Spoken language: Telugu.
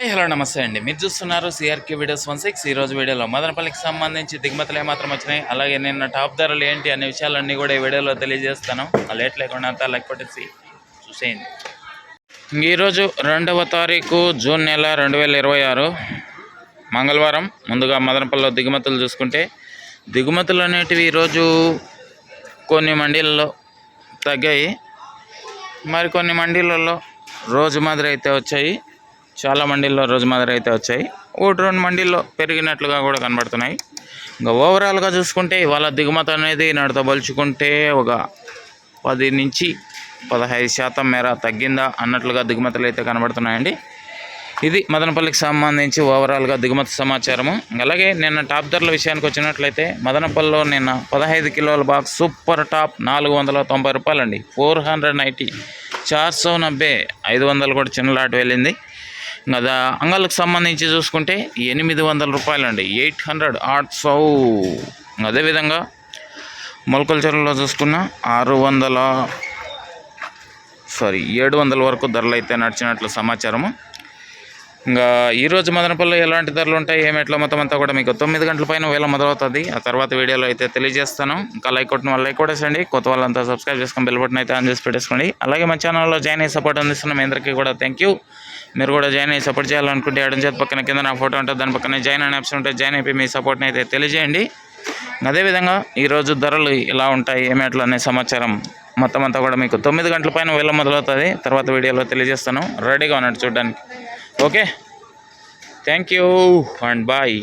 హలో నమస్తే అండి. మీరు చూస్తున్నారు సిఆర్కే వీడియోస్ 16. ఈరోజు వీడియోలో మదనపల్లికి సంబంధించి దిగుమతులు ఏమాత్రం వచ్చినాయి, అలాగే నిన్న టాప్ ధరలు ఏంటి అనే విషయాలన్నీ కూడా ఈ వీడియోలో తెలియజేస్తాను. లేట్ లేకుండా అంతా లైక్ కొట్టేసి చూసేయండి. ఈరోజు 2వ తారీఖు జూన్ నెల 2026 మంగళవారం. ముందుగా మదనపల్లిలో దిగుమతులు చూసుకుంటే దిగుమతులు అనేటివి ఈరోజు కొన్ని మండీలలో తగ్గాయి, మరికొన్ని మండీలలో రోజు మాదిరి అయితే వచ్చాయి. చాలా మండీల్లో రోజు మాదిరి అయితే వచ్చాయి. 1-2 మండీల్లో పెరిగినట్లుగా కూడా కనబడుతున్నాయి. ఇంకా ఓవరాల్గా చూసుకుంటే ఇవాళ దిగుమతి అనేది నాటితో పోల్చుకుంటే ఒక 10 నుంచి 15% మేర తగ్గిందా అన్నట్లుగా దిగుమతులు అయితే కనబడుతున్నాయండి. ఇది మదనపల్లికి సంబంధించి ఓవరాల్గా దిగుమతి సమాచారము. అలాగే నిన్న టాప్ ధరల విషయానికి వచ్చినట్లయితే మదనపల్లిలో నిన్న 15 కిలోల బాక్స్ సూపర్ టాప్ 490 రూపాయలండి. 490, 490, 500 కూడా చిన్న లాట్ వెళ్ళింది. ఇంకా అంగళ్ళకు సంబంధించి చూసుకుంటే 800 రూపాయలండి, 800 800. అదేవిధంగా మొలకల చెరువులో చూసుకున్న 700 వరకు ధరలు అయితే నడిచినట్లు సమాచారము. ఇంకా ఈరోజు మదనపల్లిలో ఎలాంటి ధరలు ఉంటాయి ఏమెట్లా మొత్తం అంతా కూడా మీకు 9 గంటల పైన వేళ మొదలవుతుంది. ఆ తర్వాత వీడియోలో అయితే తెలియజేస్తాను. ఇంకా లైక్ కొట్టిన వాళ్ళు లైక్ కొట్టేసండి, కొత్త వాళ్ళంతా సబ్స్క్రైబ్ చేసుకొని బెల్ బటన్ అయితే ఆన్ చేసి పెట్టేసుకోండి. అలాగే మా ఛానల్లో జాయిన్ అయ్యి సపోర్ట్ అందిస్తున్న మీ అందరికీ కూడా థ్యాంక్ యూ. మీరు కూడా జాయిన్ అయ్యి సపోర్ట్ చేయాలనుకుంటే ఎడమ చేతి పక్కన కింద నా ఫోటో ఉంటుంది, దాని పక్కనే జాయిన్ అనే ఆప్షన్ ఉంటుంది. జాయిన్ అయిపోయి మీ సపోర్ట్ని అయితే తెలియజేయండి. అదేవిధంగా ఈరోజు ధరలు ఇలా ఉంటాయి ఏమెట్లా అనే సమాచారం మొత్తం అంతా కూడా మీకు 9 గంటల పైన వేళ మొదలవుతుంది. తర్వాత వీడియోలో తెలియజేస్తాను. రెడీగా ఉన్నట్టు చూడడానికి. Okay, thank you and bye.